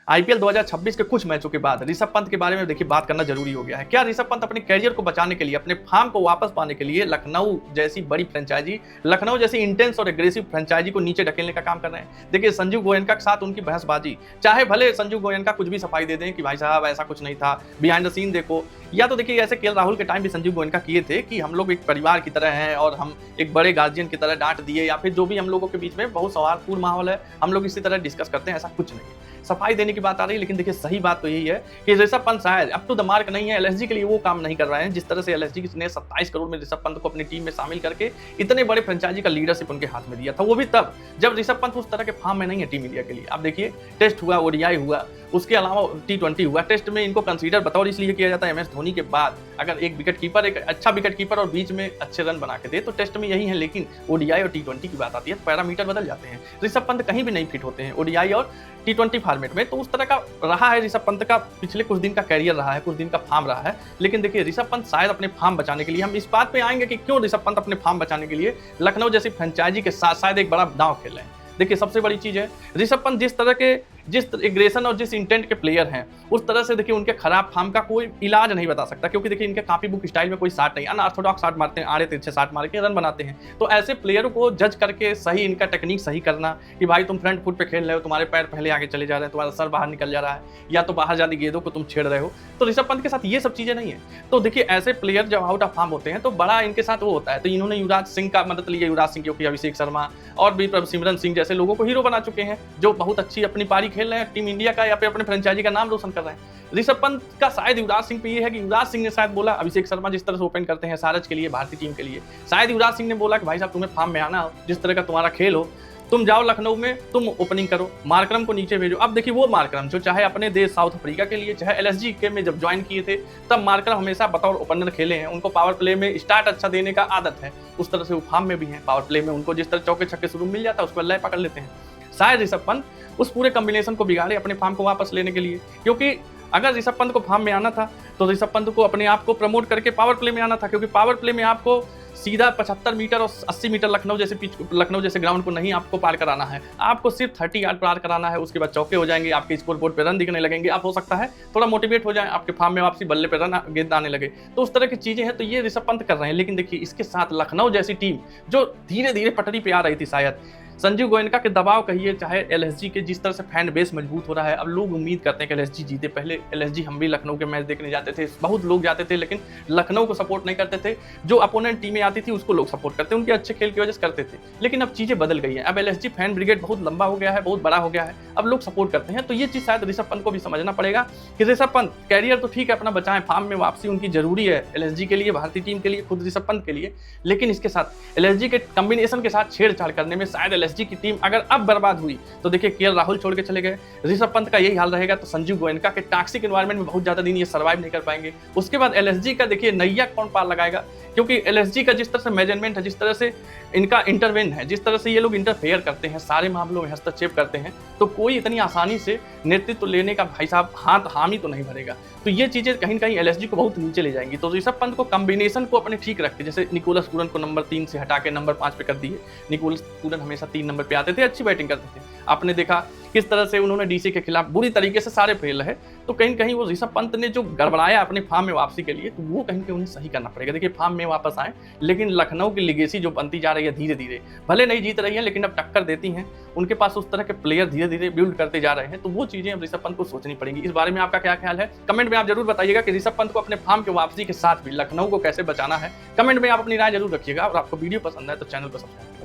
IPL 2026 के कुछ मैचों के बाद ऋषभ पंत के बारे में देखिए बात करना जरूरी हो गया है। क्या ऋषभ पंत अपने कैरियर को बचाने के लिए, अपने फॉर्म को वापस पाने के लिए लखनऊ जैसी बड़ी फ्रेंचाइजी, लखनऊ जैसी इंटेंस और एग्रेसिव फ्रेंचाइजी को नीचे ढकेलने का काम कर रहे हैं? देखिए संजू गोयनका के साथ उनकी बहसबाजी, चाहे भले संजू गोयनका कुछ भी सफाई दे दें कि भाई साहब ऐसा कुछ नहीं था, बिहाइंड द सीन देखो, या तो देखिए ऐसे केएल राहुल के टाइम भी संजू गोयनका किए थे कि हम लोग एक परिवार की तरह हैं और हम एक बड़े गार्जियन की तरह डांट दिए, या फिर जो भी हम लोगों के बीच में बहुत सौहार्दपूर्ण माहौल है, हम लोग इसी तरह डिस्कस करते हैं, ऐसा कुछ नहीं। सफाई देने की बात आ रही है, लेकिन देखिए सही बात तो यही है कि ऋषभ पंत शायद अप टू द मार्क नहीं है, एलएसजी के लिए वो काम नहीं कर रहे हैं जिस तरह से एलएसजी ने 27 करोड़ में ऋषभ पंत को अपनी टीम में शामिल करके इतने बड़े फ्रेंचाइजी का लीडरशिप उनके हाथ में दिया था। वो भी तब जब ऋषभ पंत उस तरह के फॉर्म में नहीं है टीम इंडिया के लिए। आप देखिए टेस्ट हुआ, ओडीआई हुआ, उसके अलावा टी20 हुआ। टेस्ट में इनको कंसीडर बतौर इसलिए किया जाता है एमएस धोनी के बाद, अगर एक विकेट कीपर, एक अच्छा विकेट कीपर और बीच में अच्छे रन बना के दे तो टेस्ट में यही है, लेकिन ओडीआई और टी20 की बात आती है तो पैरामीटर बदल जाते हैं। ऋषभ पंत कहीं भी नहीं फिट होते हैं ओडीआई और टी20 फॉर्मेट में। तो उस तरह का रहा है ऋषभ पंत का पिछले कुछ दिन का कैरियर रहा है, कुछ दिन का फॉर्म रहा है। लेकिन देखिए ऋषभ पंत शायद अपने फॉर्म बचाने के लिए, हम इस बात पे आएंगे कि क्यों ऋषभ पंत अपने फॉर्म बचाने के लिए लखनऊ जैसी फ्रेंचाइजी के साथ शायद एक बड़ा दांव खेल रहे हैं। देखिए सबसे बड़ी चीज है ऋषभ पंत जिस एग्रेशन और जिस इंटेंट के प्लेयर हैं, उस तरह से देखिए उनके खराब फॉर्म का कोई इलाज नहीं बता सकता, क्योंकि देखिए इनके कॉपी बुक स्टाइल में कोई शॉट नहीं, अनऑर्थोडॉक्स शॉट मारते हैं, आड़े तिरछे शॉट मार के रन बनाते हैं। तो ऐसे प्लेयरों को जज करके सही इनका टेक्निक सही करना कि भाई तुम फ्रंट फुट पे खेल रहे हो, तुम्हारे पैर पहले आगे चले जा रहे हैं, तुम्हारा सर बाहर निकल जा रहा है, या तो बाहर जाती गेंदों को तुम छेड़ रहे हो, तो ऋषभ पंत के साथ ये सब चीजें नहीं है। तो देखिए ऐसे प्लेयर जब आउट ऑफ फॉर्म होते हैं तो बड़ा इनके साथ वो होता है। तो इन्होंने युवराज सिंह का मदद लिया, युवराज सिंह क्योंकि अभिषेक शर्मा और भी सिमरन सिंह जैसे लोगों को हीरो बना चुके हैं, जो बहुत अच्छी अपनी पारी खेल रहे हैं टीम इंडिया या फिर अपने फ्रेंचाइजी का नाम रोशन कर रहे हैं। ऋषभ पंत का शायद युवराज सिंह पे ये है कि युवराज सिंह ने शायद बोला, अभिषेक शर्मा जिस तरह से ओपन करते हैं सारज के लिए, भारतीय टीम के लिए, शायद युवराज सिंह ने बोला कि भाई साहब तुम्हें फॉर्म में आना हो, जिस तरह का तुम्हारा खेल हो, तुम जाओ लखनऊ में, तुम ओपनिंग करो, मार्करम को नीचे भेजो। अब देखिए वो मार्करम जो चाहे अपने देश साउथ अफ्रीका के लिए, चाहे एलएसजी के में जब ज्वाइन किए थे तब मार्करम हमेशा बतौर ओपनर खेले हैं, उनको पावर प्ले में स्टार्ट अच्छा देने का आदत है, उस तरह से वो फॉर्म में भी है। पावर प्ले में उनको जिस तरह चौके छक्के शुरू मिल जाता है उसको लय पकड़ लेते हैं। शायद ऋषभ पंत उस पूरे कॉम्बिनेशन को बिगाड़े अपने फॉर्म को वापस लेने के लिए, क्योंकि अगर ऋषभ पंत को फॉर्म में आना था तो ऋषभ पंत को अपने आप को प्रमोट करके पावर प्ले में आना था, क्योंकि पावर प्ले में आपको सीधा 75 मीटर और 80 मीटर लखनऊ जैसे ग्राउंड को नहीं आपको पार कराना है, आपको सिर्फ 30 यार्ड पार कराना है। उसके बाद चौके हो जाएंगे, आपके स्कोर बोर्ड पे रन दिखने लगेंगे, आप हो सकता है थोड़ा मोटिवेट हो जाए, आपके फॉर्म में वापसी बल्ले पे रन गेंद आने लगे। तो उस तरह की चीजें हैं, तो ये ऋषभ पंत कर रहे हैं। लेकिन देखिए इसके साथ लखनऊ जैसी टीम जो धीरे धीरे पटरी पे आ रही थी, शायद संजू गोयनका के दबाव कहिए, चाहे एलएसजी के जिस तरह से फैन बेस मजबूत हो रहा है, अब लोग उम्मीद करते हैं कि एलएसजी जीते। पहले एलएसजी हम भी लखनऊ के मैच देखने जाते थे, बहुत लोग जाते थे, लेकिन लखनऊ को सपोर्ट नहीं करते थे। जो अपोनेंट टीमें आती थी उसको लोग सपोर्ट करते, उनके अच्छे खेल की वजह से करते थे। लेकिन अब चीजें बदल गई हैं, अब एलएसजी फैन ब्रिगेड बहुत लंबा हो गया है, बहुत बड़ा हो गया है, अब लोग सपोर्ट करते हैं। तो ये चीज शायद ऋषभ पंत को भी समझना पड़ेगा कि ऋषभ पंत कैरियर तो ठीक है अपना बचाएं, फॉर्म में वापसी उनकी जरूरी है एलएसजी के लिए, भारतीय टीम के लिए, खुद ऋषभ पंत के लिए, लेकिन इसके साथ एलएसजी के कॉम्बिनेशन के साथ छेड़छाड़ करने में शायद एलएसजी की टीम अगर अब बर्बाद हुई तो देखिए केएल राहुल छोड़ के चले गए, ऋषभ पंत का यही हाल रहेगा तो संजू गोयनका के टॉक्सिक एनवायरनमेंट में बहुत ज्यादा दिन ये सर्वाइव नहीं कर पाएंगे। उसके बाद एलएसजी का देखिए नैया कौन पार लगाएगा, क्योंकि एलएसजी का जिस तरह से मेजरमेंट है, जिस तरह से इनका इंटरवेन है, जिस तरह से ये लोग इंटरफेयर करते हैं, सारे मामलों में हस्तक्षेप करते हैं, तो कोई इतनी आसानी से नेतृत्व लेने का भाई साहब हाथ हामी तो नहीं भरेगा। तो ये चीजें कहीं ना कहीं एलएसजी को बहुत नीचे ले जाएंगी। तो ऋषभ पंत को कॉम्बिनेशन को अपने ठीक रख के, जैसे निकोलस पूरन को नंबर 3 से हटा के नंबर 5 पे कर दिए। निकोलस पूरन हमेशा 3 नंबर पे आते थे, अच्छी बैटिंग करते थे, आपने देखा किस तरह से उन्होंने डीसी के खिलाफ बुरी तरीके से सारे फेल रहे। तो कहीं कहीं वो ऋषभ पंत ने जो गड़बड़ाया अपने फॉर्म में वापसी के लिए, तो वो कहीं कहीं उन्हें सही करना पड़ेगा। देखिए फॉर्म में वापस आए, लेकिन लखनऊ की लिगेसी जो बनती जा रही है धीरे धीरे, भले नहीं जीत रही है लेकिन अब टक्कर देती हैं, उनके पास उस तरह के प्लेयर धीरे धीरे बिल्ड करते जा रहे हैं। तो वो चीजें अब ऋषभ पंत को सोचनी पड़ेंगी। इस बारे में आपका क्या ख्याल है, कमेंट में आप जरूर बताइएगा कि ऋषभ पंत को अपने फॉर्म के वापसी के साथ भी लखनऊ को कैसे बचाना है। कमेंट में आप अपनी राय जरूर रखिएगा, और आपको वीडियो पसंद है तो चैनल को सब्सक्राइब